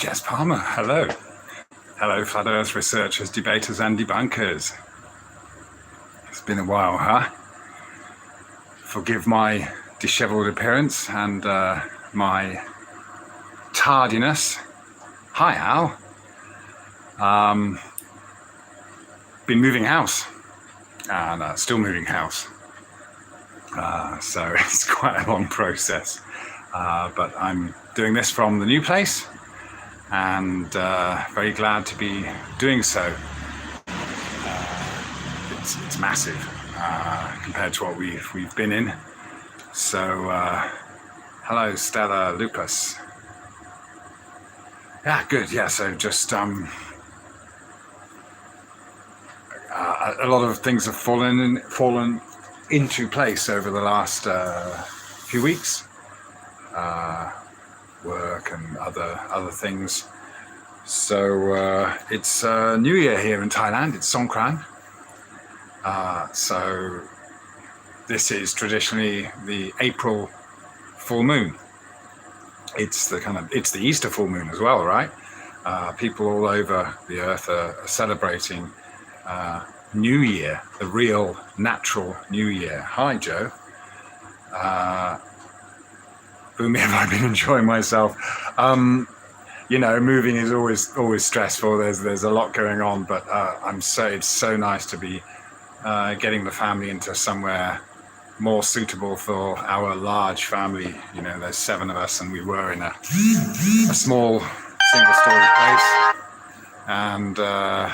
Jess Palmer, hello. Hello, Flat Earth researchers, debaters and debunkers. It's been a while, huh? Forgive my dishevelled appearance and my tardiness. Hi, Al. Been moving house, and still moving house. So it's quite a long process. But I'm doing this from the new place, and very glad to be doing so. It's massive compared to what we've been in. So hello, Stella Lupus. Yeah, good. Yeah, so just a lot of things have fallen into place over the last few weeks. Work and other things. So it's New Year here in Thailand. It's Songkran. So this is traditionally the April full moon. It's the Easter full moon as well, right? People all over the earth are celebrating New Year, the real natural New Year. Hi, Joe. Boomy, have I been enjoying myself? Moving is always stressful. There's a lot going on, but it's so nice to be getting the family into somewhere more suitable for our large family. There's 7 of us, and we were in a small single-story place. And I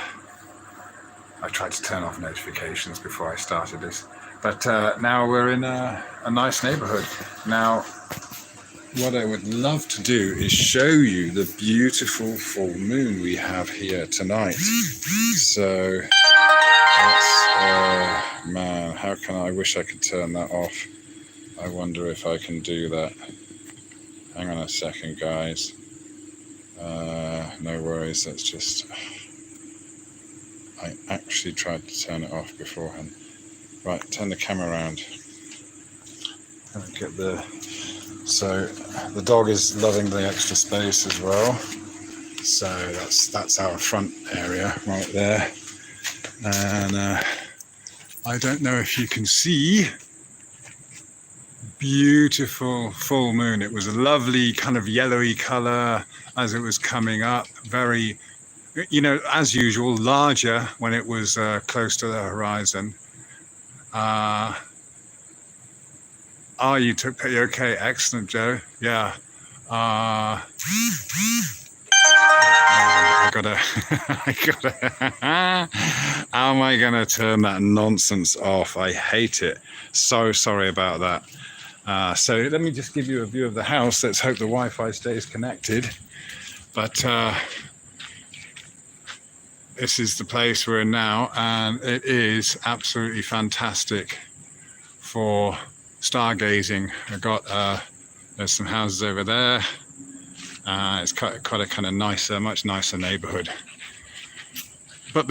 tried to turn off notifications before I started this, but now we're in a nice neighborhood. Now, what I would love to do is show you the beautiful full moon we have here tonight. So man, I wish I could turn that off. I wonder if I can do that. Hang on a second, guys. No worries, that's just... I actually tried to turn it off beforehand. Right, turn the camera around. So the dog is loving the extra space as well. So that's our front area right there. And I don't know if you can see, beautiful full moon. It was a lovely kind of yellowy color as it was coming up. Very, as usual, larger when it was close to the horizon. You took picture. Okay, excellent, Joe. Yeah. I gotta. How am I gonna turn that nonsense off? I hate it. So sorry about that. So let me just give you a view of the house. Let's hope the Wi-Fi stays connected. But this is the place we're in now, and it is absolutely fantastic for stargazing. I've got there's some houses over there. It's quite a kind of nicer, much nicer neighborhood. But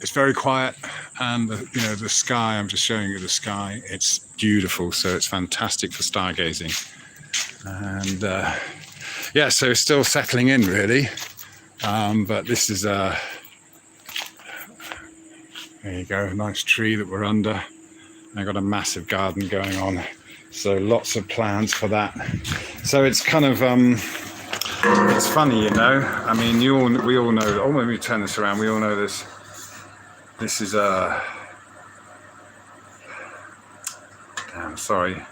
it's very quiet, and the sky. I'm just showing you the sky. It's beautiful, so it's fantastic for stargazing. And so it's still settling in really. But this is there you go, a nice tree that we're under. I've got a massive garden going on, so lots of plans for that. So it's kind of it's funny, I mean, we all know. Oh, let me turn this around. We all know this. This is damn, sorry.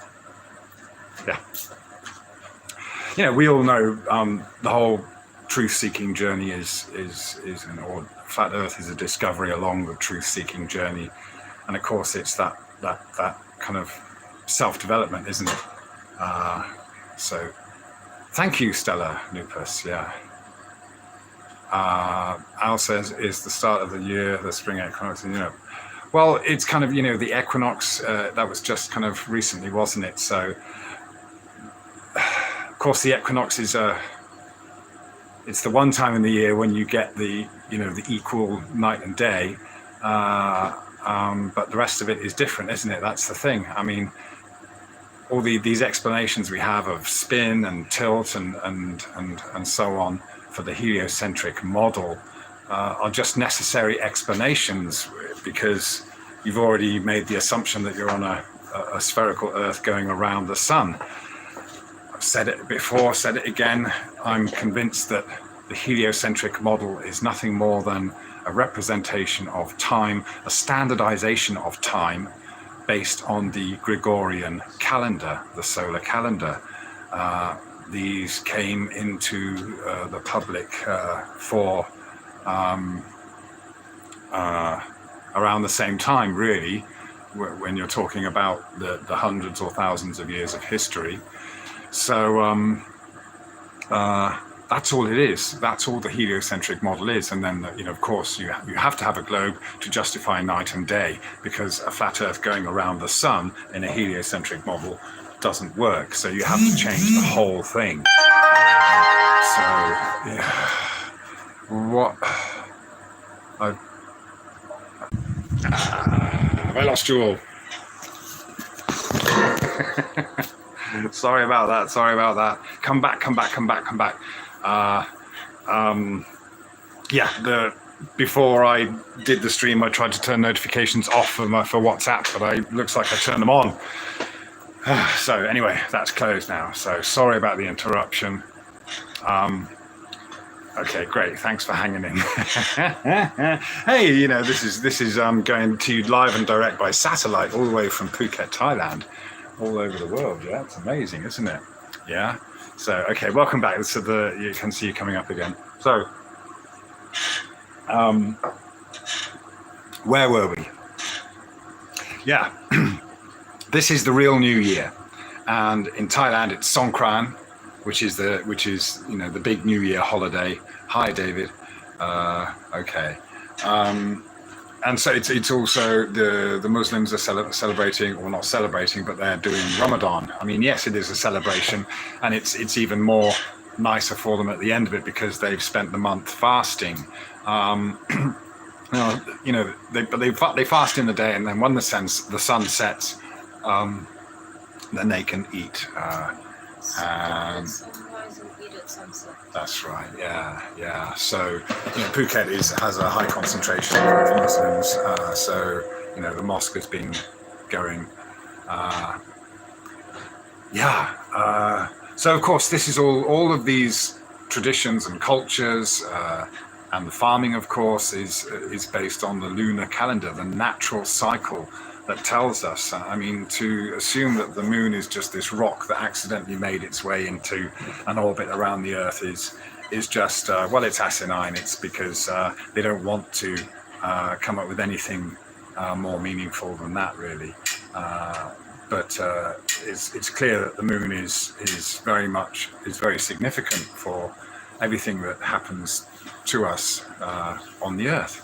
Yeah. We all know the whole truth-seeking journey or Flat Earth is a discovery along the truth-seeking journey, and of course it's that kind of self-development, isn't it? So thank you, Stella Lupus. Yeah. Al says, is the start of the year the spring equinox? Well, it's kind of the equinox that was just kind of recently, wasn't it? So of course the equinox is it's the one time in the year when you get the equal night and day. But the rest of it is different, isn't it? That's the thing. I mean, all these explanations we have of spin and tilt and so on, for the heliocentric model are just necessary explanations, because you've already made the assumption that you're on a spherical Earth going around the sun. I've said it before, said it again. I'm convinced that the heliocentric model is nothing more than a representation of time, a standardization of time based on the Gregorian calendar, the solar calendar. These came into the public for around the same time, really, when you're talking about the hundreds or thousands of years of history. So that's all it is. That's all the heliocentric model is. And then, of course, you have to have a globe to justify night and day, because a flat Earth going around the sun in a heliocentric model doesn't work. So you have to change the whole thing. So, yeah. What? Have I lost you all? Sorry about that. Come back. Yeah, before I did the stream, I tried to turn notifications off for WhatsApp, but looks like I turned them on. So anyway, that's closed now. So sorry about the interruption. Okay, great. Thanks for hanging in. Hey, this is going to you live and direct by satellite all the way from Phuket, Thailand, all over the world. Yeah, it's amazing, isn't it? Yeah. So, okay, welcome back. So you can see you coming up again. So, where were we? Yeah, this is the real New Year, and in Thailand it's Songkran, which is the big New Year holiday. Hi, David. Okay. And so it's also the Muslims are celebrating, or not celebrating, but they're doing Ramadan. I mean, yes, it is a celebration, and it's even more nicer for them at the end of it, because they've spent the month fasting. They fast in the day, and then when the sun sets, then they can eat. That's right. Yeah. So Phuket has a high concentration of Muslims. So the mosque has been going. So of course, this is all of these traditions and cultures, and the farming, of course, is based on the lunar calendar, the natural cycle that tells us. I mean, to assume that the moon is just this rock that accidentally made its way into an orbit around the Earth is just, it's asinine. It's because they don't want to come up with anything more meaningful than that, really. But it's clear that the moon is very significant for everything that happens to us on the Earth.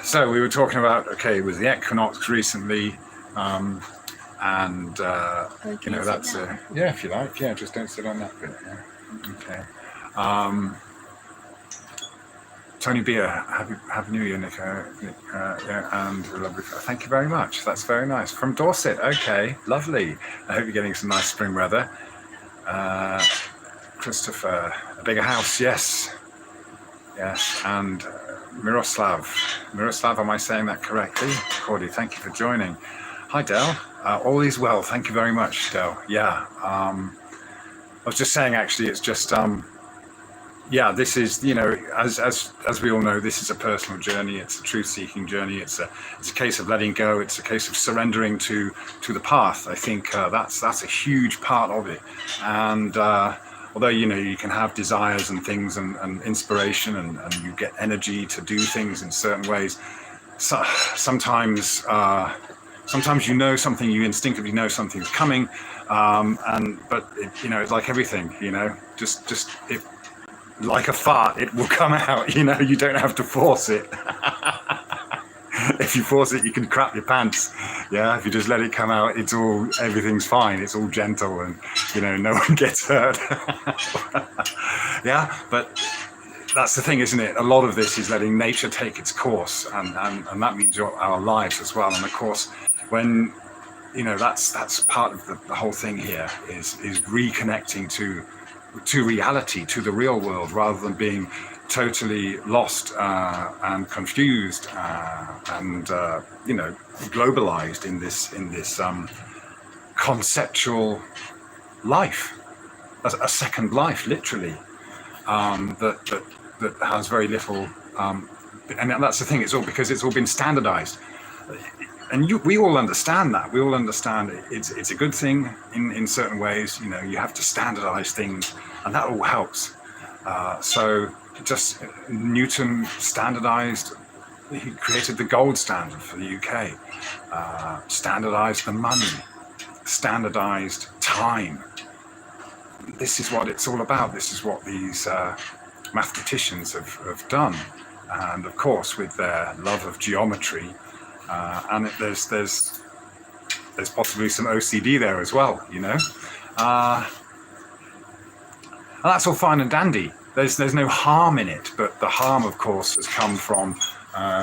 So we were talking about, it was the equinox recently, and that's if you like, just don't sit on that bit. Yeah. Okay. Tony Beer, happy New Year, Nico. And lovely. Thank you very much. That's very nice. From Dorset. Okay, lovely. I hope you're getting some nice spring weather. Christopher, a bigger house. Yes, and. Miroslav, am I saying that correctly? Cordy, thank you for joining. Hi, Del. All is well. Thank you very much, Del. Yeah. I was just saying, actually, it's just, this is, as we all know, this is a personal journey. It's a truth-seeking journey. It's a case of letting go. It's a case of surrendering to the path. I think that's a huge part of it. And although, you can have desires and things and inspiration and you get energy to do things in certain ways, so sometimes something, you instinctively know something's coming, but it's like everything, just like a fart, it will come out, you don't have to force it. If you force it, you can crap your pants. Yeah, if you just let it come out, everything's fine. It's all gentle, and no one gets hurt. Yeah, but that's the thing, isn't it? A lot of this is letting nature take its course, and that means our lives as well. And of course, when that's part of the whole thing here is reconnecting to to reality, to the real world, rather than being totally lost and confused and globalized in this conceptual life, a second life, literally, that has very little. And that's the thing; it's all because it's all been standardized. And we all understand that. We all understand it's a good thing in certain ways. You have to standardize things, and that all helps. So just Newton standardized. He created the gold standard for the UK. Standardized the money. Standardized time. This is what it's all about. This is what these mathematicians have done. And of course, with their love of geometry. And there's possibly some OCD there as well, and that's all fine and dandy. There's no harm in it, but the harm, of course, has come from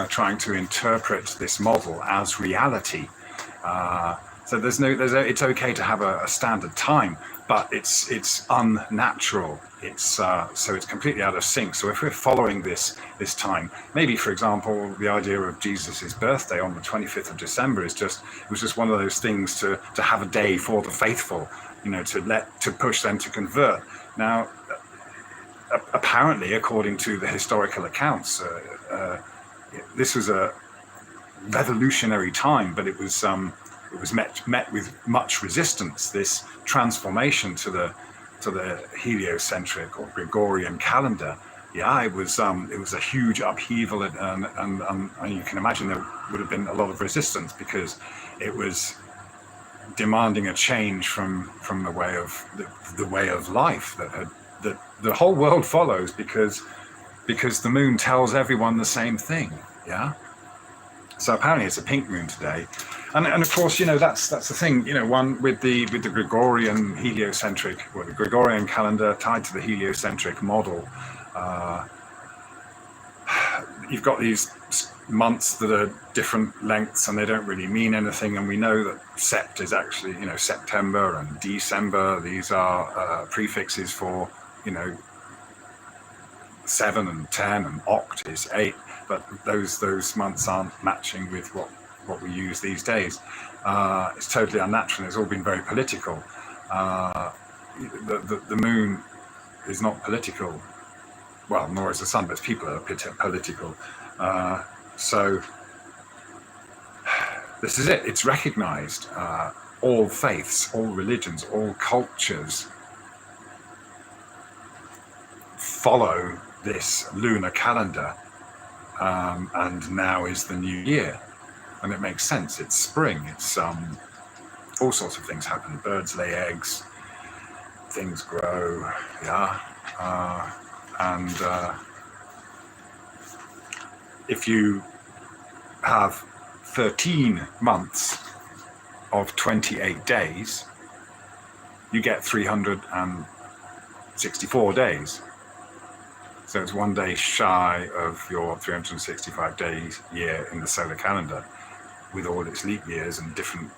trying to interpret this model as reality. So it's okay to have a standard time, but it's unnatural. So it's completely out of sync. So if we're following this time, maybe, for example, the idea of Jesus's birthday on the 25th of December it was just one of those things to have a day for the faithful, to push them to convert. Now, apparently, according to the historical accounts, this was a revolutionary time, but it was met with much resistance. This transformation to the heliocentric or Gregorian calendar, it was a huge upheaval, and you can imagine there would have been a lot of resistance because it was demanding a change from the way of life that the whole world follows because the moon tells everyone the same thing. So apparently it's a pink moon today, and of course that's the thing. One with the Gregorian heliocentric, or the Gregorian calendar tied to the heliocentric model. You've got these months that are different lengths and they don't really mean anything. And we know that Sept is actually September, and December. These are prefixes for 7 and 10, and Oct is 8. But those months aren't matching with what we use these days. It's totally unnatural. It's all been very political. The moon is not political. Well, nor is the sun, but people are political. So this is it. It's recognized. All faiths, all religions, all cultures follow this lunar calendar. And now is the new year, and it makes sense. It's spring. It's all sorts of things happen. Birds lay eggs, things grow. And if you have 13 months of 28 days, you get 364 days. So it's one day shy of your 365 days year in the solar calendar, with all its leap years and different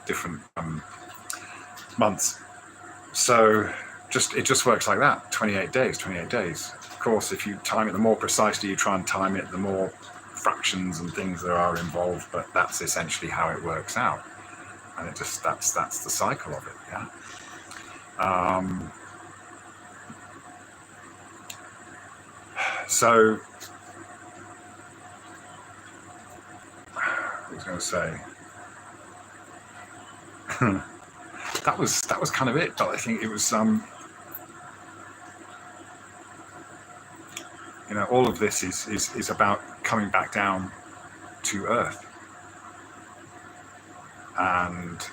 months. So it just works like that. 28 days. Of course, if you time it, the more precisely you try and time it, the more fractions and things there are involved. But that's essentially how it works out, and that's the cycle of it. So I was going to say that was kind of it. But I think it was all of this is about coming back down to earth, and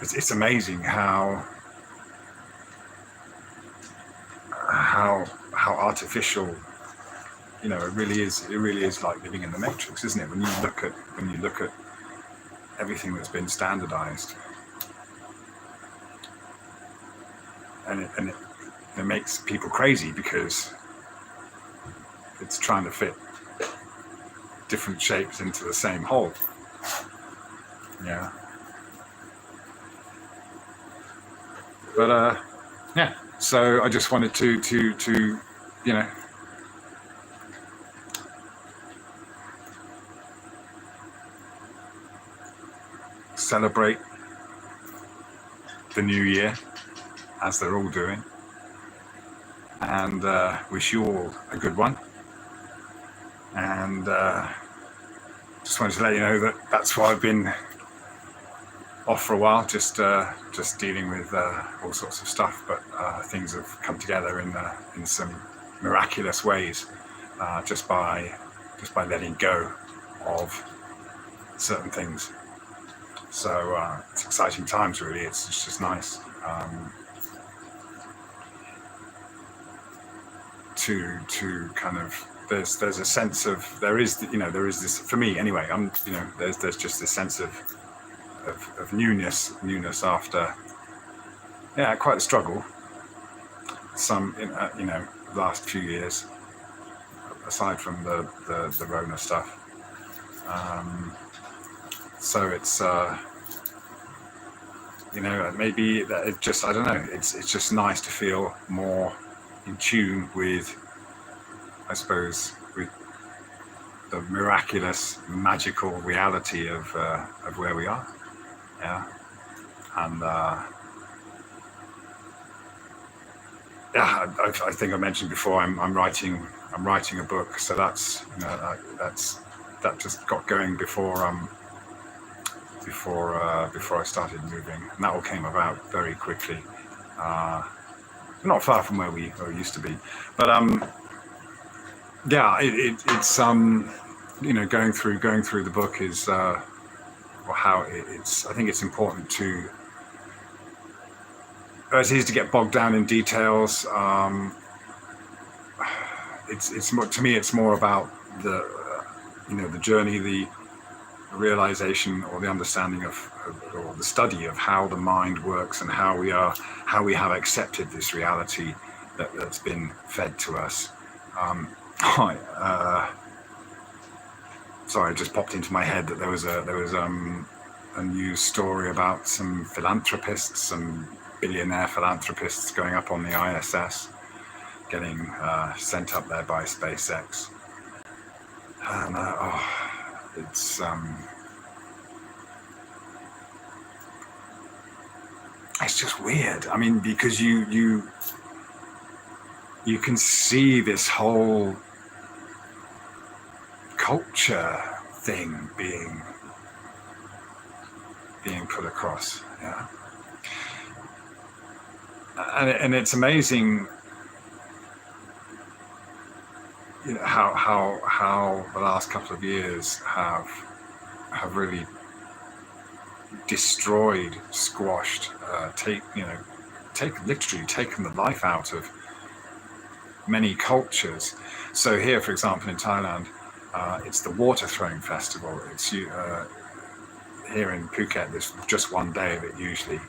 it's amazing how artificial, it really is like living in the Matrix, isn't it? When you look at everything that's been standardized, and it makes people crazy because it's trying to fit different shapes into the same hole. But So I just wanted to you know, celebrate the new year as they're all doing, and wish you all a good one. And just wanted to let you know that that's why I've been off for a while, just dealing with all sorts of stuff, but things have come together in some miraculous ways, just by letting go of certain things. So it's exciting times, really. It's just nice to kind of, there's a sense of, there is this, for me anyway, there's just this sense of newness after quite a struggle some last few years, aside from the Rona stuff. So it's maybe that it just, I don't know, it's just nice to feel more in tune with, I suppose, with the miraculous, magical reality of where we are. Yeah, and I think I mentioned before, I'm writing a book, so that's that just got going before I started moving, and that all came about very quickly. Not far from where we used to be, but it's going through the book is how it's. I think it's important to. It's easy to get bogged down in details. It's more, to me, it's more about the journey, the realization or the understanding of or the study of how the mind works and how we have accepted this reality that's been fed to us. Sorry, it just popped into my head that there was a news story about some philanthropists, some billionaire philanthropists going up on the ISS, getting sent up there by SpaceX, and it's just weird. I mean, because you can see this whole culture thing being put across, yeah. And it's amazing, how the last couple of years have really destroyed, squashed, literally taken the life out of many cultures. So here, for example, in Thailand, it's the water throwing festival. It's here in Phuket. There's just one day of it usually,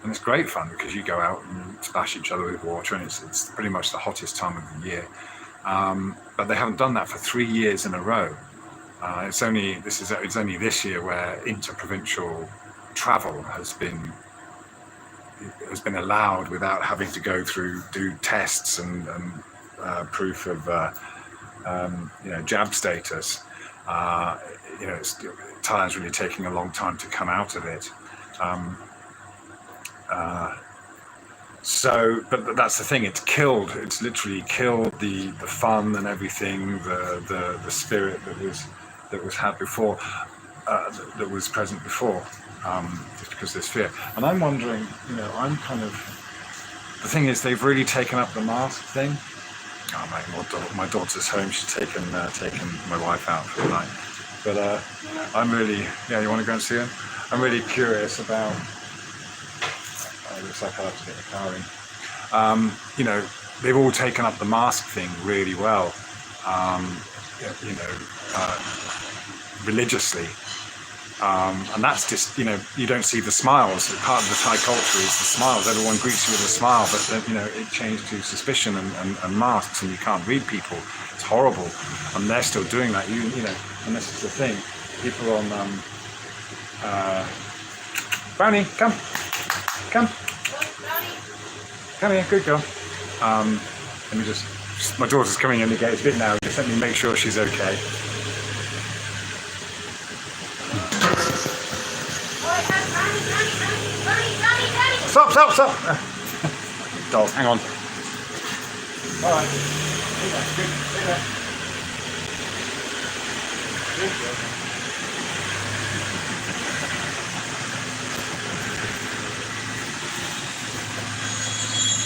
and it's great fun because you go out and splash each other with water, and it's pretty much the hottest time of the year. But they haven't done that for 3 years in a row. It's only this year where interprovincial travel has been allowed without having to do tests and proof of jab status. Thailand's really taking a long time to come out of it. But that's the thing. It's literally killed the fun and everything, the spirit that was had before, that was present before, just because there's fear. And I'm wondering, the thing is, they've really taken up the mask thing. Oh, my daughter's home. She's taken my wife out for the night. But I'm really, you want to go and see her? I'm really curious about. It looks like I'll have to get the car in. They've all taken up the mask thing really well, religiously. And that's just, you don't see the smiles. Part of the Thai culture is the smiles. Everyone greets you with a smile, but then, it changed to suspicion and masks, and you can't read people. It's horrible. And they're still doing that. And this is the thing. People on, Brownie, come. Come here, good girl. Let me just, my daughter's coming in the gate a bit now. Just let me make sure she's okay. Stop, stop, stop. Dog, hang on. All right. Stay there, good, stay there. Good girl.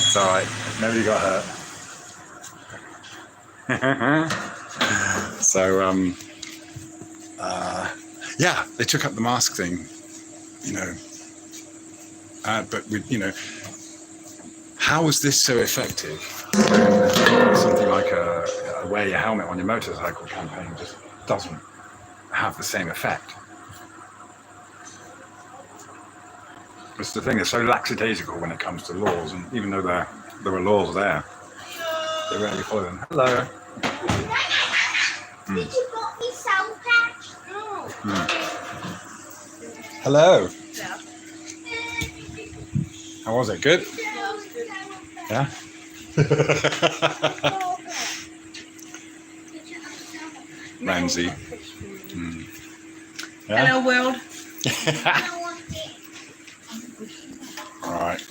It's all right. Nobody got hurt. So, yeah, they took up the mask thing, you know. But with, you know, how was this so effective? Something like a wear your helmet on your motorcycle campaign just doesn't have the same effect. It's the thing, they're so lackadaisical when it comes to laws, and even though there are laws there, they rarely follow them. Hello. Did you got me sound patch? No. Hello. How was it? Good? Yeah? Ramsey. Yeah? Hello, world. All right.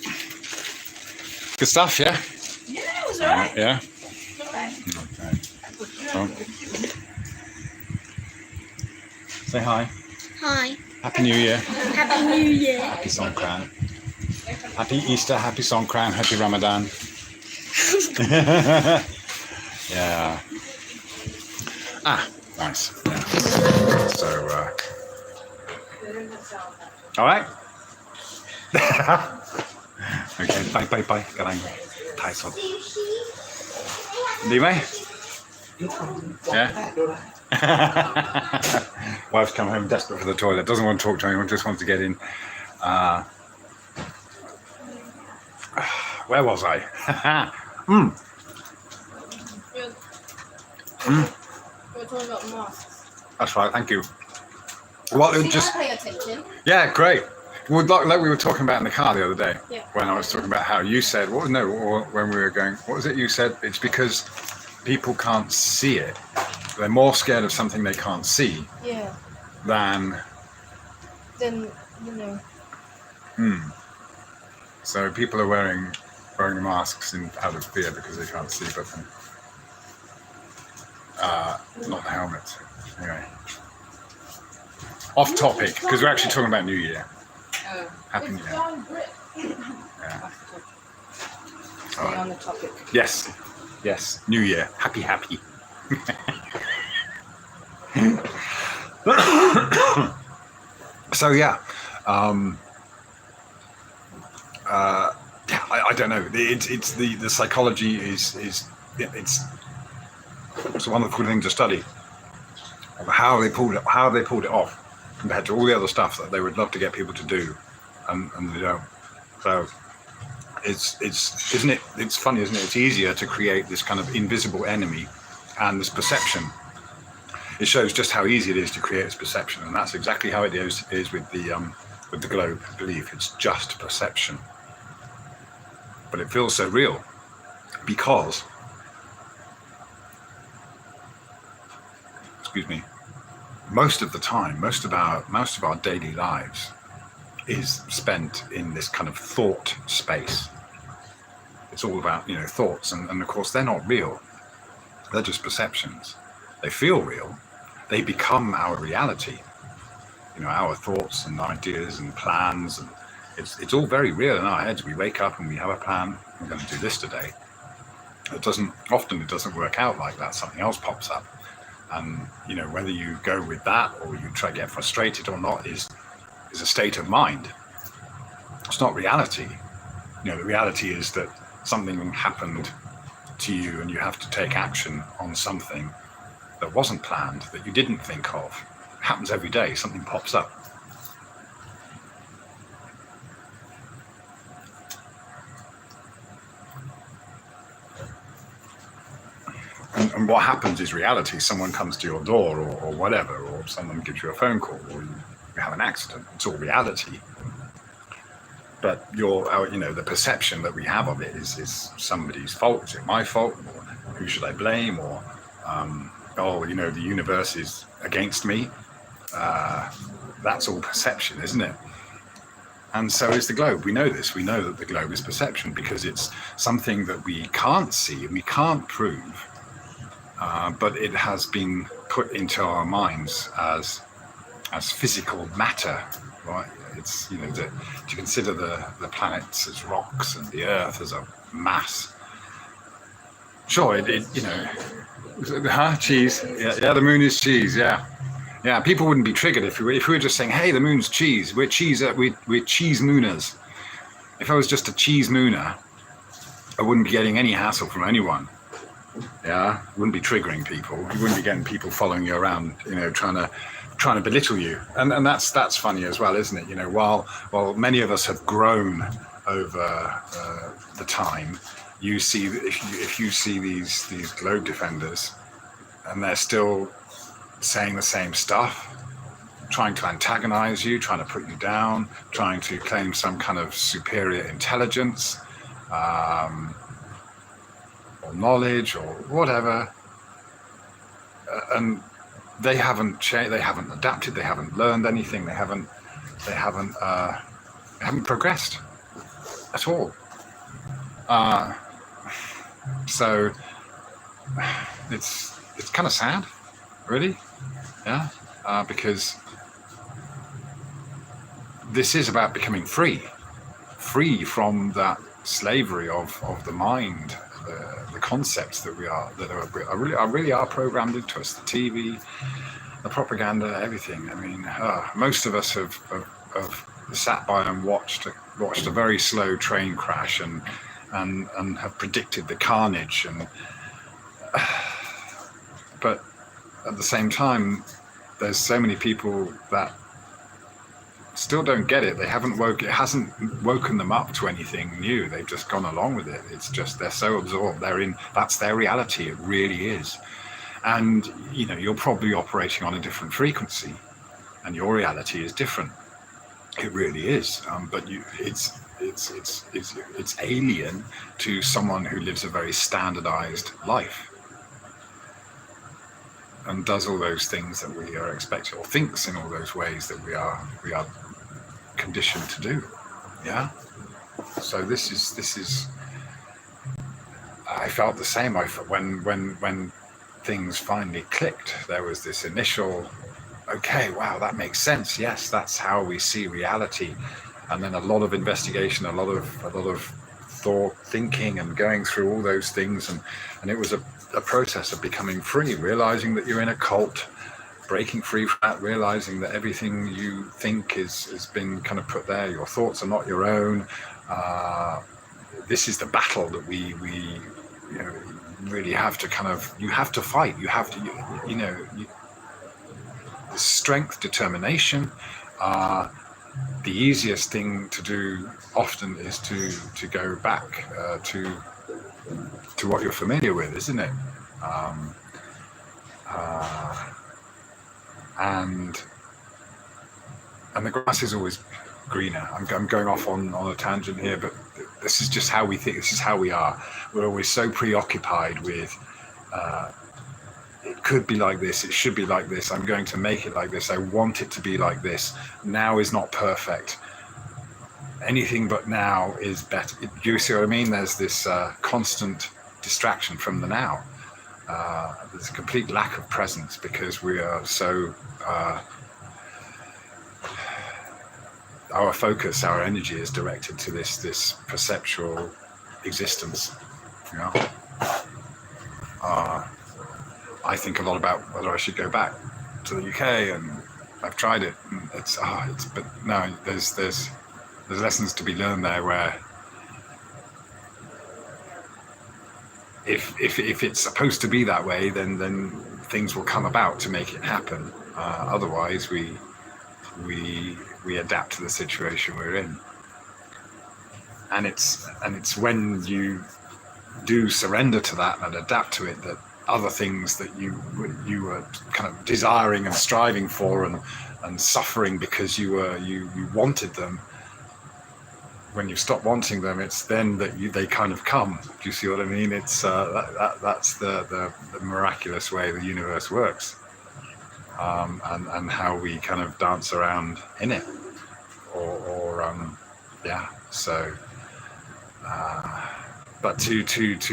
Good stuff, yeah? Yeah, it was alright. Yeah? Okay. Okay. So, say hi. Hi. Happy New Year. Happy New Year. Happy Songkran. Happy Easter, happy Songkran, happy Ramadan. Yeah. Ah, nice. Yeah. So, all right. Okay, bye. Galang. Tyson. Dime? Yeah. Wife's come home desperate for the toilet. Doesn't want to talk to anyone. Just wants to get in. Where was I? We're talking about masks. That's right. Thank you. Well, it See, just I pay attention. yeah, great. Well, like we were talking about in the car the other day, Yeah. when I was talking about how you said, or when we were going, what was it you said? It's because people can't see it. They're more scared of something they can't see Yeah. than. Then, you know. So people are wearing masks out of fear because they can't see, but then, not the helmets. Anyway, off topic because we're actually talking about New Year. Happy New Year. Yeah. Stay on the topic. Yes. New Year. Happy. So yeah. I don't know. It's the psychology is it's a wonderful thing to study. How they pulled it off compared to all the other stuff that they would love to get people to do, and they don't. So it's isn't it? It's funny, isn't it? It's easier to create this kind of invisible enemy and this perception. It shows just how easy it is to create this perception, and that's exactly how it is with the globe belief. It's just perception. But it feels so real because, excuse me, most of the time, most of our daily lives is spent in this kind of thought space. It's all about, thoughts, and of course they're not real. They're just perceptions. They feel real. They become our reality. Our thoughts and ideas and plans, and it's all very real in our heads. We wake up and we have a plan. We're going to do this today. It doesn't work out like that. Something else pops up, and whether you go with that or you try to get frustrated or not is a state of mind. It's not reality. The reality is that something happened to you and you have to take action on something that wasn't planned, that you didn't think of. It happens every day. Something pops up. And what happens is reality. Someone comes to your door or whatever, or someone gives you a phone call, or you have an accident. It's all reality. but the perception that we have of it is somebody's fault. Is it my fault? Or who should I blame? Or the universe is against me. That's all perception, isn't it? And so is the globe. We know this. We know that the globe is perception because it's something that we can't see and we can't prove, but it has been put into our minds as physical matter, right? It's to consider the planets as rocks and the Earth as a mass. Sure, cheese. Yeah, the moon is cheese. Yeah. People wouldn't be triggered if we were just saying, "Hey, the moon's cheese. We're cheese mooners." If I was just a cheese mooner, I wouldn't be getting any hassle from anyone. Yeah, wouldn't be triggering people. You wouldn't be getting people following you around, trying to belittle you. And that's funny as well, isn't it? While many of us have grown over the time, you see if you see these globe defenders, and they're still saying the same stuff, trying to antagonize you, trying to put you down, trying to claim some kind of superior intelligence, or knowledge or whatever, and they haven't changed, they haven't adapted, they haven't learned anything, they haven't progressed at all. So it's kind of sad, really, yeah, because this is about becoming free from that slavery of the mind, the concepts that really are programmed into us, the TV, the propaganda, everything. I mean, most of us have sat by and watched a very slow train crash and have predicted the carnage, but at the same time, there's so many people that still don't get it. It hasn't woken them up to anything new. They've just gone along with it. It's just they're so absorbed. That's their reality. It really is. And you're probably operating on a different frequency, and your reality is different. It really is. But it's alien to someone who lives a very standardized life and does all those things that we are expected, or thinks in all those ways that we are conditioned to do. Yeah. So this is. I felt the same. When things finally clicked, there was this initial, okay, wow, that makes sense. Yes, that's how we see reality. And then a lot of investigation, a lot of thought, thinking, and going through all those things, and it was a process of becoming free, realizing that you're in a cult, breaking free from that, realizing that everything you think has been kind of put there. Your thoughts are not your own. This is the battle that we really have to you have to fight. You have to, strength, determination. The easiest thing to do often is to go back to what you're familiar with, isn't it? And the grass is always greener. I'm going off on a tangent here, but this is just how we think. This is how we are. We're always so preoccupied with it could be like this, it should be like this, I'm going to make it like this, I want it to be like this, now is not perfect, anything but now is better. Do you see what I mean? There's this constant distraction from the now. There's a complete lack of presence because we are so our focus, our energy is directed to this perceptual existence. I think a lot about whether I should go back to the UK, and I've tried it, and but no, there's lessons to be learned there where if it's supposed to be that way, then things will come about to make it happen. Otherwise, we adapt to the situation we're in, and it's when you do surrender to that and adapt to it that other things that you were kind of desiring and striving for and suffering because you wanted them, when you stop wanting them, it's then that they kind of come. Do you see what I mean? It's that's the miraculous way the universe works, and how we kind of dance around in it, or yeah. So, but to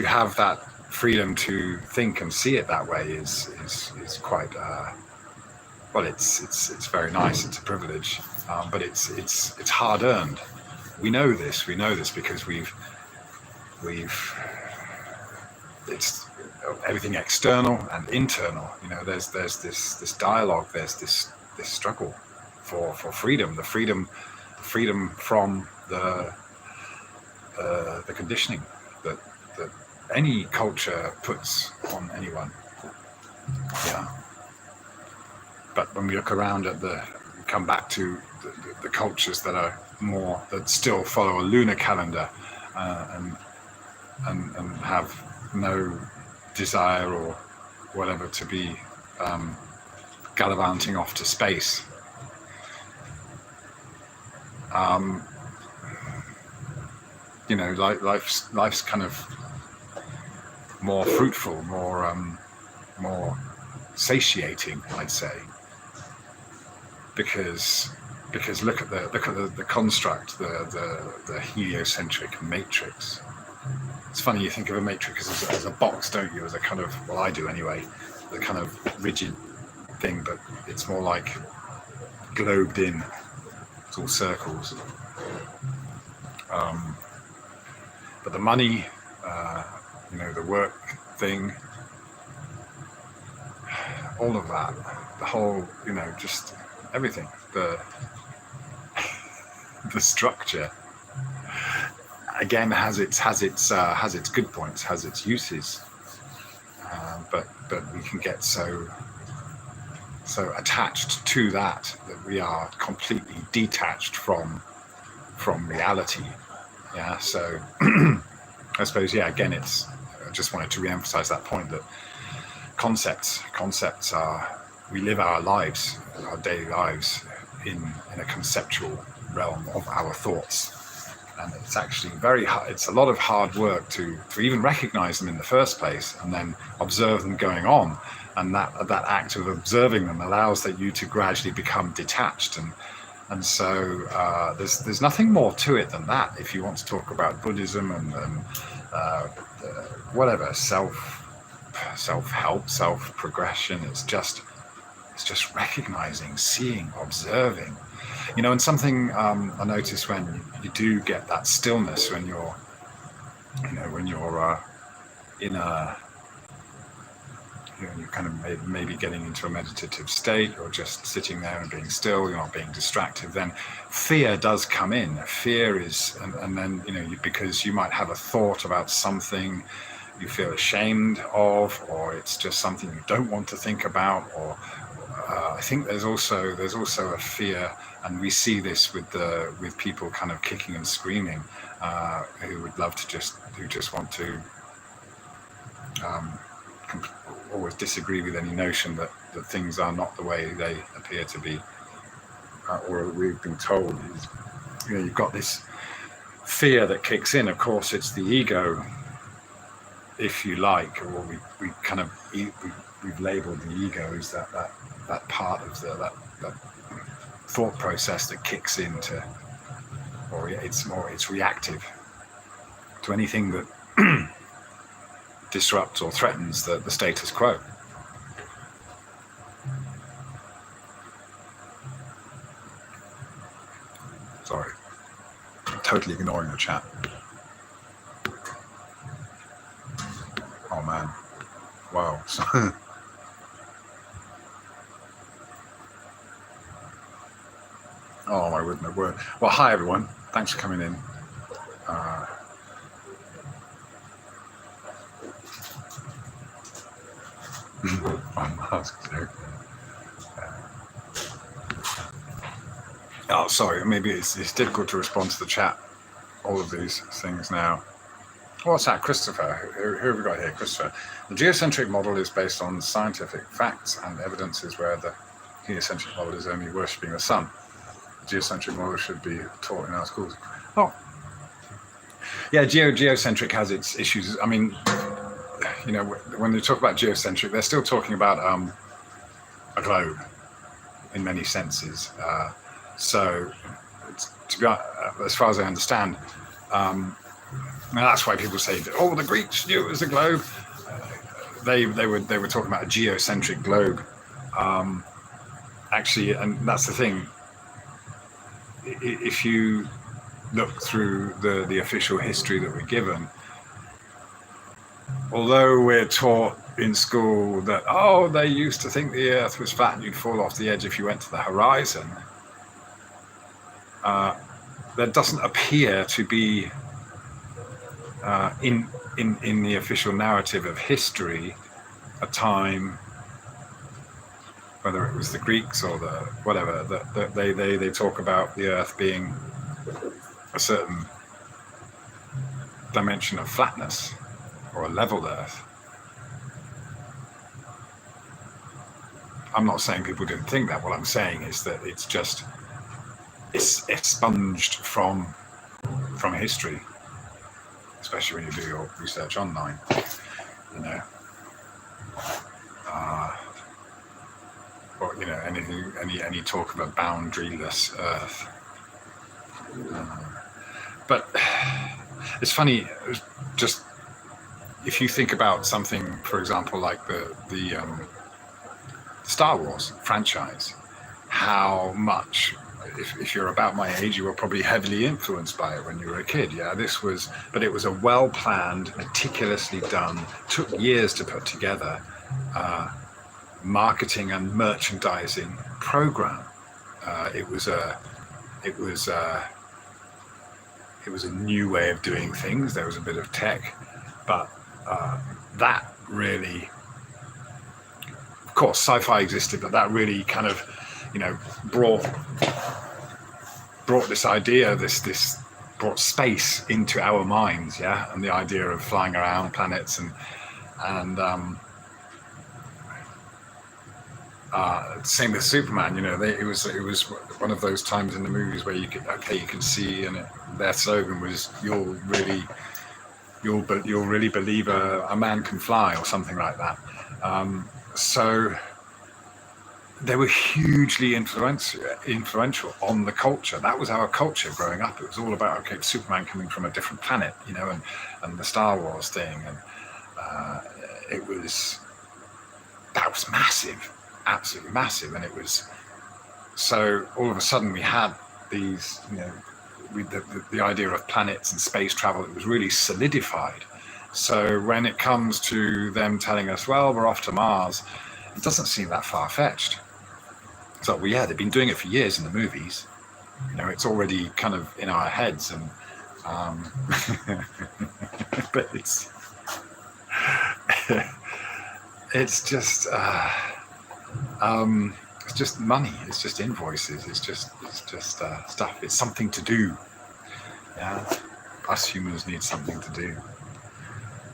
have that freedom to think and see it that way is quite well. It's very nice. It's a privilege, but it's hard earned. We know this. We know this because we've it's everything external and internal. You know, there's this dialogue. There's this struggle for freedom. The freedom from the conditioning that any culture puts on anyone. Yeah. But when we look around at come back to the cultures that still follow a lunar calendar, and have no desire or whatever to be gallivanting off to space. You know, life's kind of more fruitful, more satiating, I'd say, because look at the construct, the heliocentric matrix. It's funny, you think of a matrix as a box, don't you? As a kind of, well, I do anyway, the kind of rigid thing, but it's more like globed in. It's all circles. But the money, you know, the work thing, all of that, the whole, you know, just everything, the structure, again, has its good points, has its uses, but we can get so attached to that we are completely detached from reality. Yeah, so I suppose, yeah, again, I just wanted to re-emphasize that point, that concepts are, we live our lives, our daily lives in a conceptual realm of our thoughts, and it's actually very hard. It's a lot of hard work to even recognize them in the first place, and then observe them going on, and that act of observing them allows you to gradually become detached, and so there's nothing more to it than that. If you want to talk about Buddhism and whatever, self-help, self-progression, it's just recognizing, seeing, observing. You know, and something I notice when you do get that stillness, when you're in a, you know, you're kind of maybe getting into a meditative state, or just sitting there and being still, you're not being distracted, then fear does come in. Fear is, and then, you know, because you might have a thought about something you feel ashamed of, or it's just something you don't want to think about, or I think there's also a fear, and we see this with people kind of kicking and screaming, who would love to who just want to always disagree with any notion that things are not the way they appear to be, or we've been told. You know, you've got this fear that kicks in. Of course, it's the ego, if you like, or we've labelled the ego as that part of that thought process that kicks into, or it's reactive to anything that disrupts or threatens the status quo. Sorry, I'm totally ignoring the chat. Oh man, wow. Oh my word. Well, hi everyone. Thanks for coming in. Oh, sorry. Maybe it's difficult to respond to the chat. All of these things now. What's that, Christopher? Who have we got here? Christopher. The geocentric model is based on scientific facts and evidences, where the heliocentric model is only worshipping the sun. The geocentric model should be taught in our schools. Oh, Yeah, geocentric has its issues. I mean, you know, when they talk about geocentric, they're still talking about a globe in many senses. So, to be as far as I understand, now that's why people say, "Oh, the Greeks knew it was a globe." They were talking about a geocentric globe. Actually, and that's the thing. If you look through the official history that we're given, although we're taught in school that, oh, they used to think the earth was flat and you'd fall off the edge if you went to the horizon, there doesn't appear to be in the official narrative of history a time, whether it was the Greeks or the whatever, that they talk about the earth being a certain dimension of flatness or a level earth. I'm not saying people didn't think that. What I'm saying is that it's expunged from history, especially when you do your research online, you know. Or, you know, any talk of a boundaryless earth. But it's funny, just if you think about something, for example, like the Star Wars franchise, how much, if you're about my age, you were probably heavily influenced by it when you were a kid. Yeah, but it was a well-planned, meticulously done, took years to put together, marketing and merchandising program. It was a new way of doing things. There was a bit of tech, but that really, of course, sci-fi existed, but that really kind of, you know, brought this idea, this brought space into our minds, yeah, and the idea of flying around planets and same with Superman. You know, it was one of those times in the movies where you can see, and their slogan was, "You'll really believe a man can fly," or something like that. So they were hugely influential on the culture. That was our culture growing up. It was all about, okay, Superman coming from a different planet, you know, and the Star Wars thing, and that was massive. Absolutely massive. And it was, so all of a sudden we had these, you know, the idea of planets and space travel, it was really solidified. So when it comes to them telling us, well, we're off to Mars, it doesn't seem that far-fetched. So, well, yeah, they've been doing it for years in the movies. You know, it's already kind of in our heads, and but it's just it's just money. It's just invoices. It's just stuff. It's something to do. Yeah, us humans need something to do.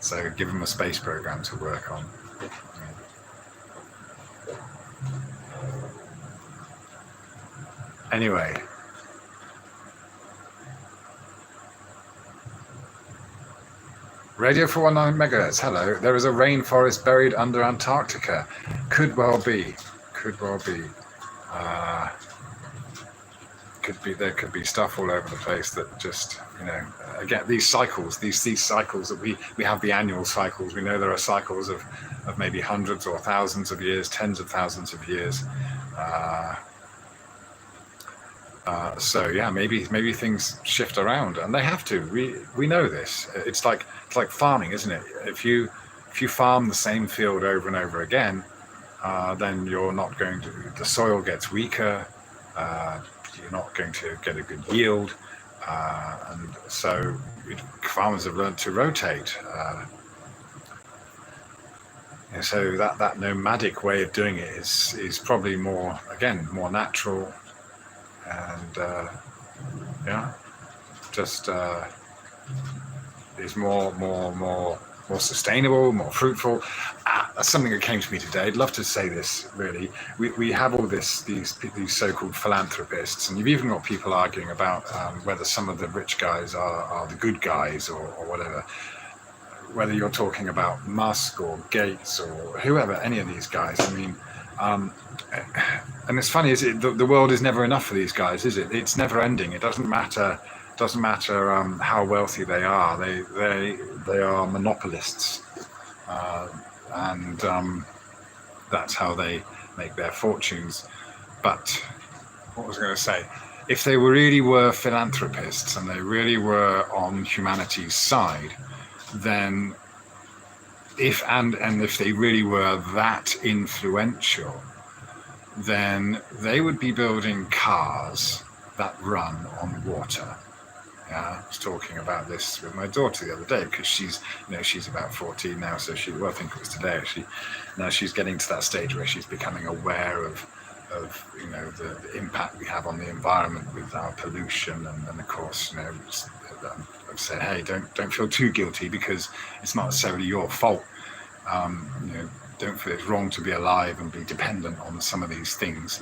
So give them a space program to work on. Anyway. Radio 419 megahertz. Hello. There is a rainforest buried under Antarctica. Could well be. There could be stuff all over the place that just, you know, again, these cycles, these cycles that we have, the annual cycles. We know there are cycles of maybe hundreds or thousands of years, tens of thousands of years. So yeah, maybe things shift around, and they have to. We know this. It's like farming, isn't it? If you farm the same field over and over again, then you're not going to. The soil gets weaker. You're not going to get a good yield, and so farmers have learned to rotate. And so that nomadic way of doing it is probably more natural. And is more sustainable, more fruitful. that's something that came to me today. I'd love to say this, really. We have all these so-called philanthropists, and you've even got people arguing about whether some of the rich guys are the good guys or whatever. Whether you're talking about Musk or Gates or whoever, any of these guys. I mean, and it's funny, is it? The world is never enough for these guys, is it? It's never ending. It doesn't matter. How wealthy they are. They are monopolists, and that's how they make their fortunes. But what was I going to say? If they really were philanthropists and they really were on humanity's side, then if they really were that influential, then they would be building cars that run on water. Yeah, I was talking about this with my daughter the other day, because she's about 14 now, so I think it was today actually. Now she's getting to that stage where she's becoming aware of the impact we have on the environment with our pollution, and of course, I've said, hey, don't feel too guilty, because it's not necessarily your fault. Don't feel it's wrong to be alive and be dependent on some of these things,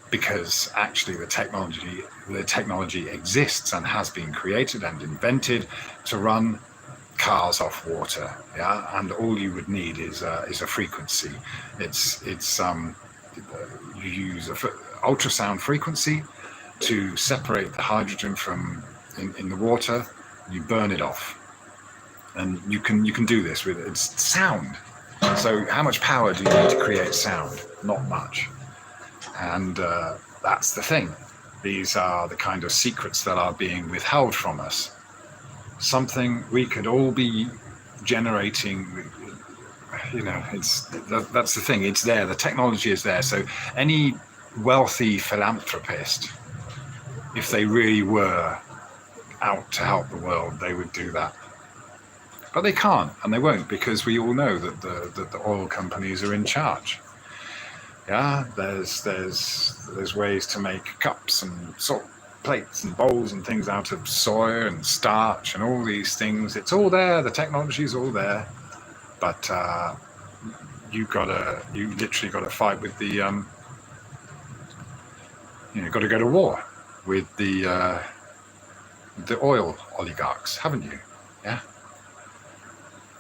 because actually the technology exists and has been created and invented to run cars off water. Yeah, and all you would need is a frequency. You use ultrasound frequency to separate the hydrogen from in the water. You burn it off, and you can do this with it's sound. So how much power do you need to create sound? Not much. And that's the thing. These are the kind of secrets that are being withheld from us. Something we could all be generating. That's the thing. It's there. The technology is there. So any wealthy philanthropist, if they really were out to help the world, they would do that. But they can't, and they won't, because we all know that the oil companies are in charge. Yeah, there's ways to make cups and salt plates and bowls and things out of soy and starch and all these things. It's all there. The technology's all there, but you literally got to fight with the got to go to war with the oil oligarchs, haven't you? Yeah.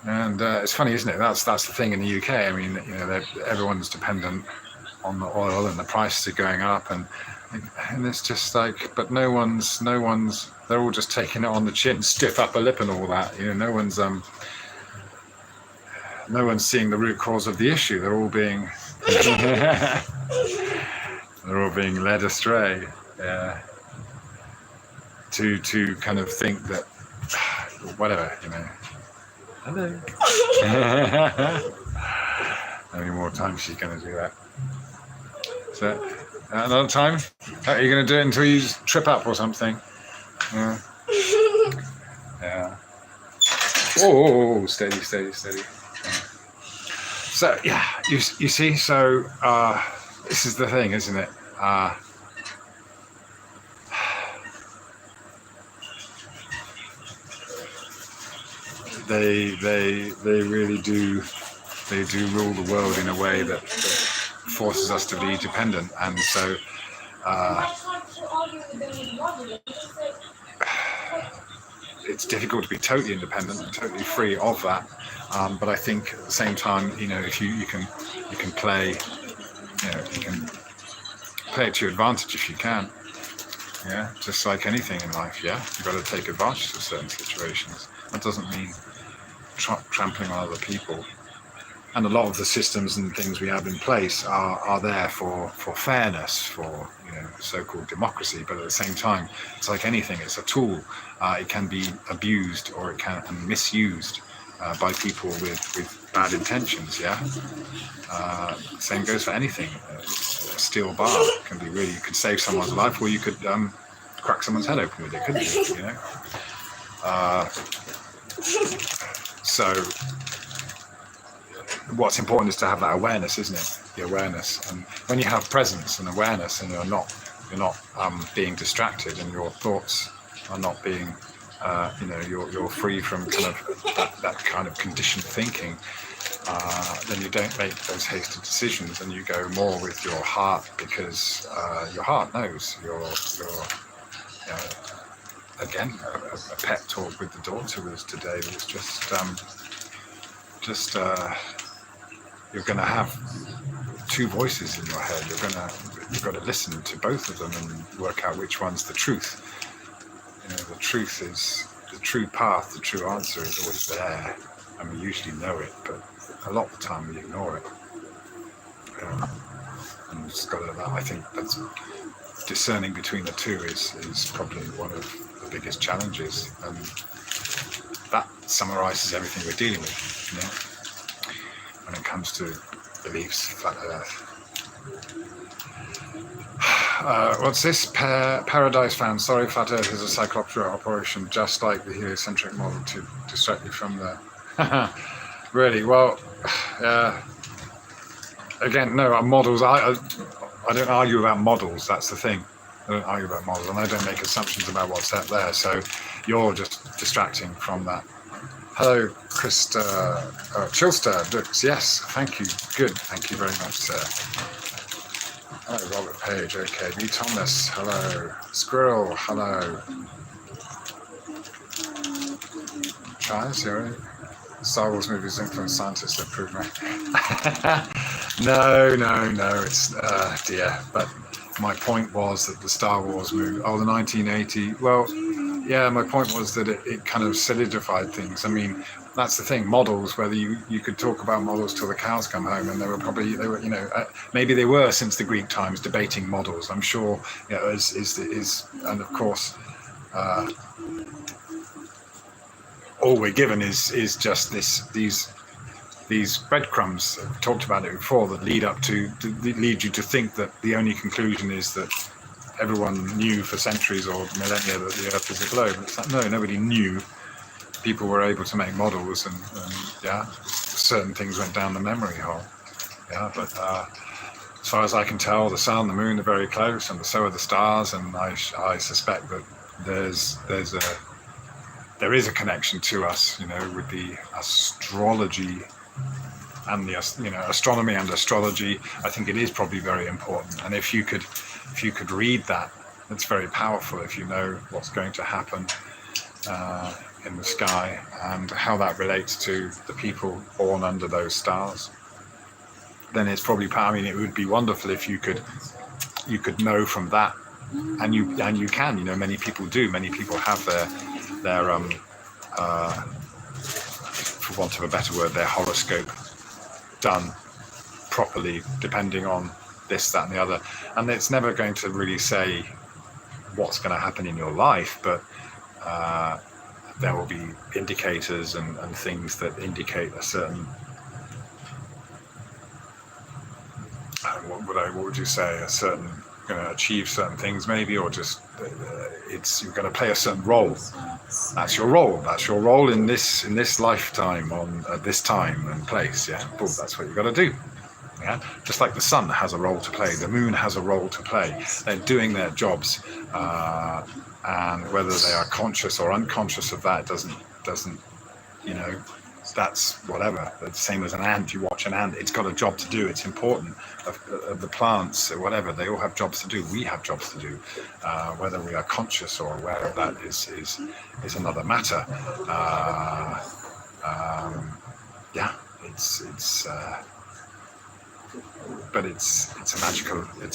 And it's funny, isn't it? That's the thing in the UK. I mean, everyone's dependent on the oil, and the prices are going up, and it's just like, but no one's. They're all just taking it on the chin, stiff upper lip, and all that. No one's seeing the root cause of the issue. They're all being led astray. Yeah. To kind of think that whatever. Hello. How many more times she's going to do that? So, another time? Are you going to do it until you trip up or something? Yeah. Yeah. Oh, steady. Yeah. So, yeah, you see, so this is the thing, isn't it? They really do. They do rule the world in a way that forces us to be dependent, and so it's difficult to be totally independent and totally free of that. But I think at the same time, if you can play, you can play it to your advantage if you can. Yeah, just like anything in life. Yeah, you've got to take advantage of certain situations. That doesn't mean trampling on other people. And a lot of the systems and things we have in place are there for fairness, for so-called democracy. But at the same time, it's like anything. It's a tool. It can be abused, or it can be misused by people with bad intentions. Yeah. Same goes for anything. A steel bar can be you could save someone's life, or you could crack someone's head open with it, couldn't you? So what's important is to have that awareness, isn't it? The awareness, and when you have presence and awareness, and you're not being distracted, and your thoughts are not being, you're free from kind of that kind of conditioned thinking, then you don't make those hasty decisions, and you go more with your heart, because your heart knows. Your again, a pep talk with the daughter was today. Was just you're going to have two voices in your head. You've got to listen to both of them and work out which one's the truth. The truth is the true path. The true answer is always there, and we usually know it, but a lot of the time we ignore it. And we've just got to, I think that's discerning between the two is probably one of the biggest challenges, and that summarizes everything we're dealing with, when it comes to beliefs, flat Earth. What's this? Paradise fan. Sorry, flat Earth is a psychoptera operation, just like the heliocentric model, to distract you from the. Really? Well, again, no, models. I don't argue about models. That's the thing. I don't argue about models, and I don't make assumptions about what's out there. So you're just distracting from that. Hello, Krista. Chilster. Looks, yes, thank you. Good. Thank you very much, sir. Hello, Robert Page. Okay. B. Thomas. Hello. Squirrel. Hello. Charles, you're Star Wars movies influence scientists that prove me. No. It's dear. But my point was that the Star Wars movie, the 1980. Well, yeah. My point was that it kind of solidified things. I mean, that's the thing. Models. Whether you could talk about models till the cows come home, and they were maybe they were since the Greek times debating models. I'm sure. And of course. All we're given is just these breadcrumbs. I've talked about it before, that lead you to think that the only conclusion is that everyone knew for centuries or millennia that the Earth is a globe. It's like, no, nobody knew. People were able to make models, and certain things went down the memory hole. But as far as I can tell, the sun, the moon are very close, and so are the stars. And I suspect that there is a connection to us, with the astrology and the, astronomy and astrology. I think it is probably very important. And if you could read that, it's very powerful. If you know what's going to happen in the sky and how that relates to the people born under those stars, then it's probably powerful. I mean, it would be wonderful if you could know from that, and you can. Many people do. Many people have their for want of a better word, their horoscope done properly, depending on this, that, and the other. And it's never going to really say what's going to happen in your life, but there will be indicators and things that indicate a certain, what would you say, a certain, going to achieve certain things maybe, or just you're going to play a certain role. That's your role. That's your role in this lifetime at this time and place. Yeah, boom, that's what you've got to do. Yeah, just like the sun has a role to play, the moon has a role to play. They're doing their jobs, and whether they are conscious or unconscious of that doesn't. That's whatever. The same as an ant. You watch an ant; it's got a job to do. It's important. Of the plants, or whatever, they all have jobs to do. We have jobs to do. Whether we are conscious or aware of that is another matter. But it's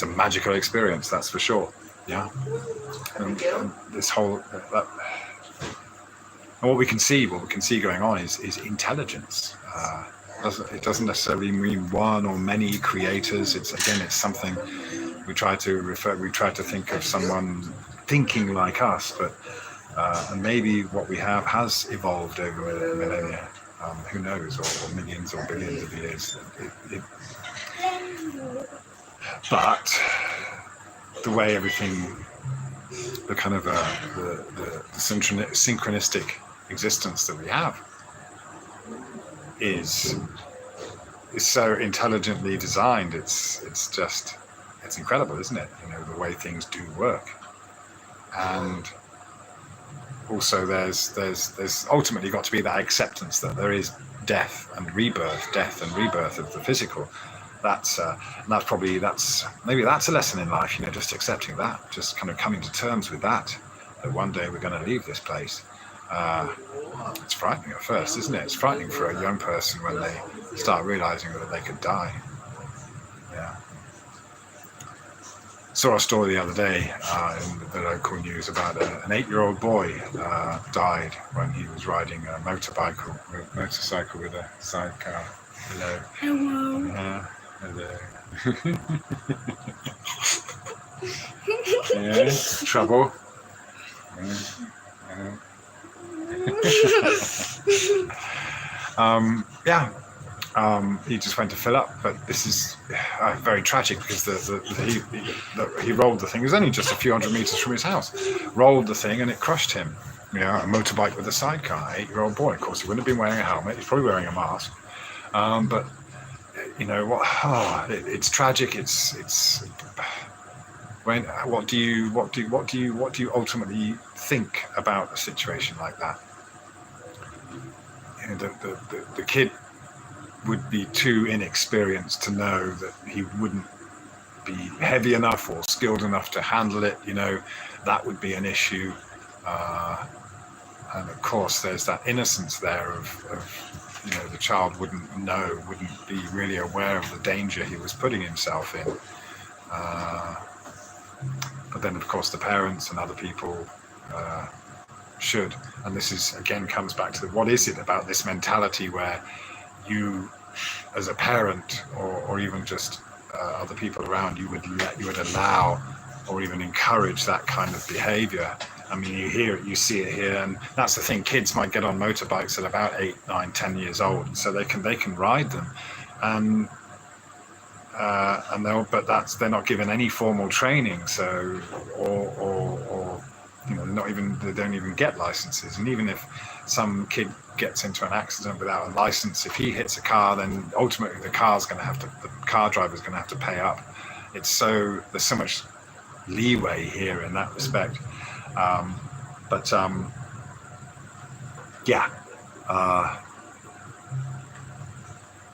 a magical experience. That's for sure. Yeah. And this whole. And what we can see going on is intelligence. It doesn't necessarily mean one or many creators. It's something we try to think of someone thinking like us, but and maybe what we have has evolved over millennia. Who knows, or millions or billions of years. But the way everything, the kind of the synchronistic existence that we have is so intelligently designed. It's incredible, isn't it? The way things do work. And also there's ultimately got to be that acceptance that there is death and rebirth of the physical. That's maybe that's a lesson in life, just accepting that, just kind of coming to terms with that one day we're going to leave this place. It's frightening at first, isn't it? It's frightening for a young person when they start realizing that they could die. Yeah. Saw a story the other day in the local news about an 8-year-old boy died when he was riding a motorcycle with a sidecar. Hello. Hello. Hello. Yeah. Trouble. He just went to fill up, but this is very tragic because he rolled the thing. It was only just a few hundred meters from his house. Rolled the thing and it crushed him. A motorbike with a sidecar, 8-year-old boy. Of course, he wouldn't have been wearing a helmet. He's probably wearing a mask. But what? It's tragic. It's when. What do you ultimately think about a situation like that? The kid would be too inexperienced to know that he wouldn't be heavy enough or skilled enough to handle it. That would be an issue. And of course, there's that innocence there of the child wouldn't be really aware of the danger he was putting himself in. But then, of course, the parents and other people should. And this is, again, comes back to what is it about this mentality where you, as a parent, or even just other people around you, would allow or even encourage that kind of behavior. I mean, you hear it, you see it here, and that's the thing. Kids might get on motorbikes at about 8, 9, 10 years old, and so they can ride them, and they're not given any formal training, so or they don't even get licenses. And even if some kid gets into an accident without a license, if he hits a car, then ultimately the car driver's going to have to pay up. There's so much leeway here in that respect.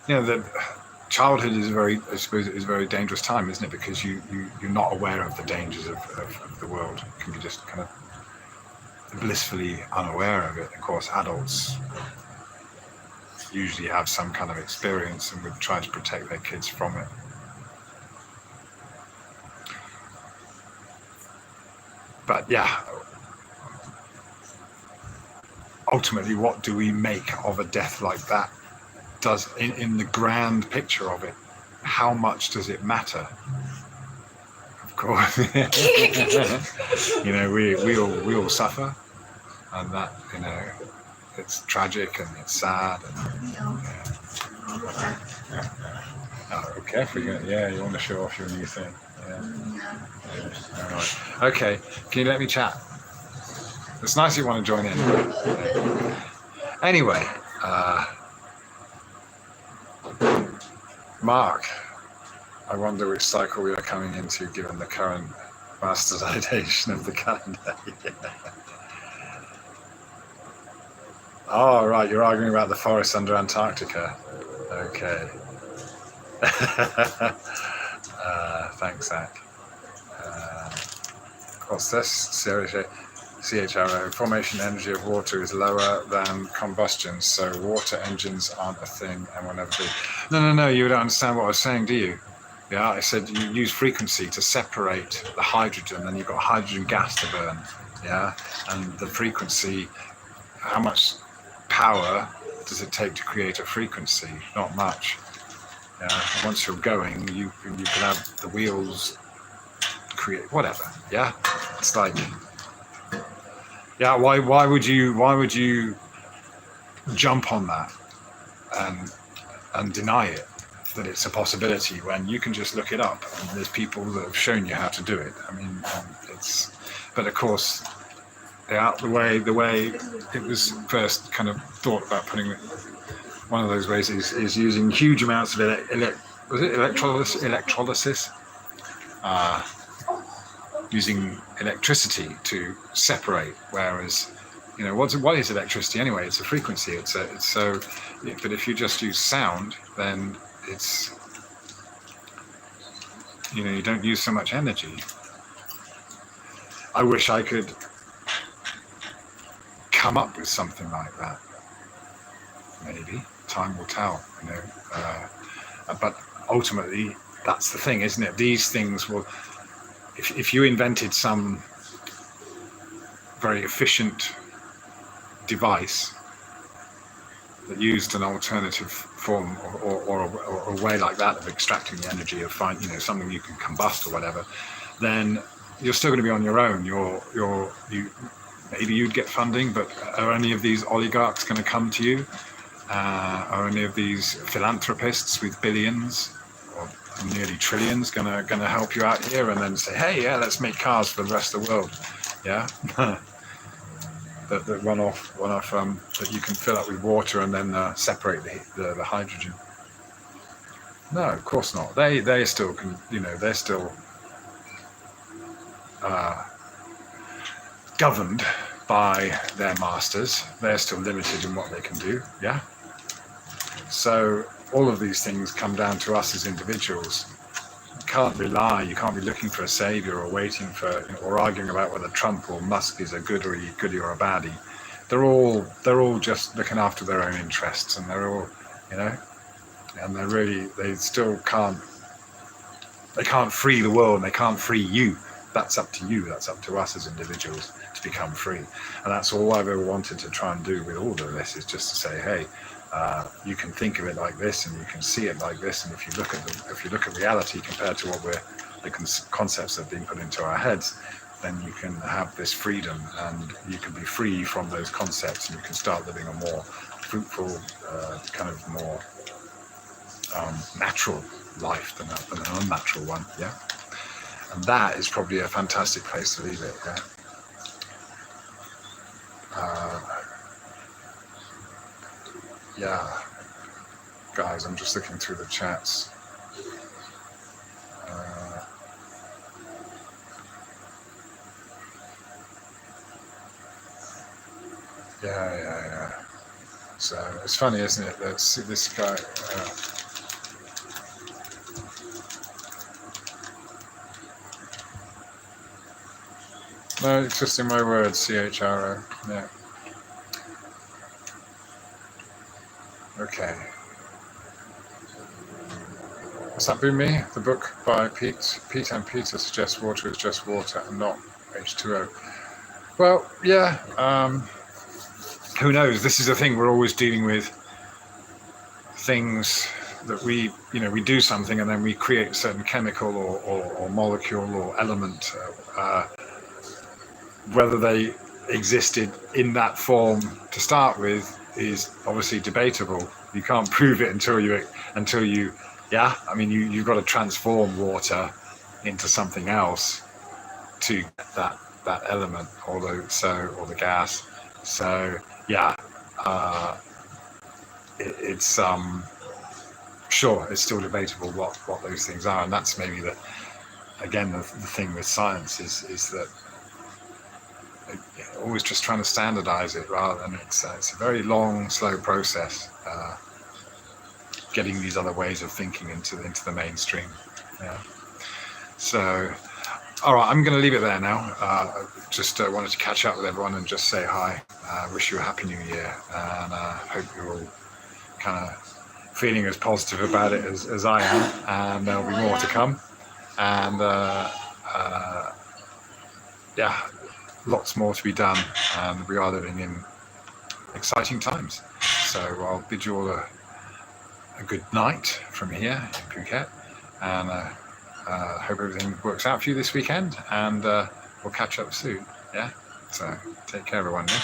The childhood is a very dangerous time, isn't it? Because you're not aware of the dangers of the world. You can be just kind of blissfully unaware of it. Of course, adults usually have some kind of experience and would try to protect their kids from it. But yeah, ultimately, what do we make of a death like that? Does in the grand picture of it, how much does it matter? Of course, we all suffer, and that it's tragic and it's sad. And, Oh, careful! You want to show off your new thing. Yeah. All right. Okay. Can you let me chat? It's nice you want to join in. Anyway, Mark, I wonder which cycle we are coming into given the current bastardization of the calendar. Oh, right, you're arguing about the forest under Antarctica. Okay. Thanks, Zach. What's this? CHRO, formation energy of water is lower than combustion, so water engines aren't a thing and will never be. No, you don't understand what I was saying, do you? Yeah, I said you use frequency to separate the hydrogen, and you've got hydrogen gas to burn. Yeah, and the frequency, how much power does it take to create a frequency? Not much. Yeah, and once you're going, you can have the wheels create whatever. Yeah, it's like. Yeah, why would you jump on that and deny it, that it's a possibility, when you can just look it up and there's people that have shown you how to do it? I mean, but of course, the way it was first kind of thought about putting it, one of those ways is using huge amounts of electrolysis, using electricity to separate, whereas You know, what is electricity anyway? It's a frequency. But if you just use sound, then it's, you know, you don't use so much energy. I wish I could come up with something like that. Maybe time will tell, you know. But ultimately, that's the thing, isn't it? These things will, if you invented some very efficient device that used an alternative form or a way like that of extracting the energy, of you know, something you can combust or whatever, then you're still going to be on your own. Maybe you'd get funding, but are any of these oligarchs going to come to you? Are any of these philanthropists with billions or nearly trillions going to help you out here and then say, hey, yeah, let's make cars for the rest of the world? Yeah. that run off that you can fill up with water and then separate the hydrogen. No, of course not. They still can, you know, they're still governed by their masters. They're still limited in what they can do. Yeah. So all of these things come down to us as individuals. You can't rely. You can't be looking for a savior or waiting for, you know, or arguing about whether Trump or Musk is a goodie or a baddie. They're all just looking after their own interests, and they're all, you know, and they still can't. They can't free the world. And they can't free you. That's up to you. That's up to us as individuals to become free. And that's all I've ever wanted to try and do with all of this, is just to say, hey, you can think of it like this, and you can see it like this, and if you look at reality compared to what the concepts that have been put into our heads, then you can have this freedom, and you can be free from those concepts, and you can start living a more fruitful, kind of more natural life than an unnatural one. Yeah, and that is probably a fantastic place to leave it. Yeah. Yeah, guys, I'm just looking through the chats. Yeah. So it's funny, isn't it? That this guy. No, it's just in my words, CHRO. Yeah. Okay. Has that been me? The book by Pete and Peter suggests water is just water and not H2O. Well, yeah. Who knows? This is the thing. We're always dealing with things that we do something and then we create a certain chemical or molecule or element. Whether they existed in that form to start with is obviously debatable. You can't prove it until you. Yeah, I mean, you've got to transform water into something else to get that element, or the gas. So yeah, it's sure, it's still debatable what those things are, and that's maybe the thing with science is that always just trying to standardize it rather than it's a very long, slow process. Getting these other ways of thinking into the mainstream. Yeah. So, all right, I'm going to leave it there now. Just wanted to catch up with everyone and just say hi. Wish you a happy new year, and hope you're all kind of feeling as positive about it as I am. And there'll be more to come. And yeah, lots more to be done. And we are living in exciting times. So I'll bid you all a good night from here in Phuket, and hope everything works out for you this weekend, and we'll catch up soon. Yeah, so take care everyone. Yeah?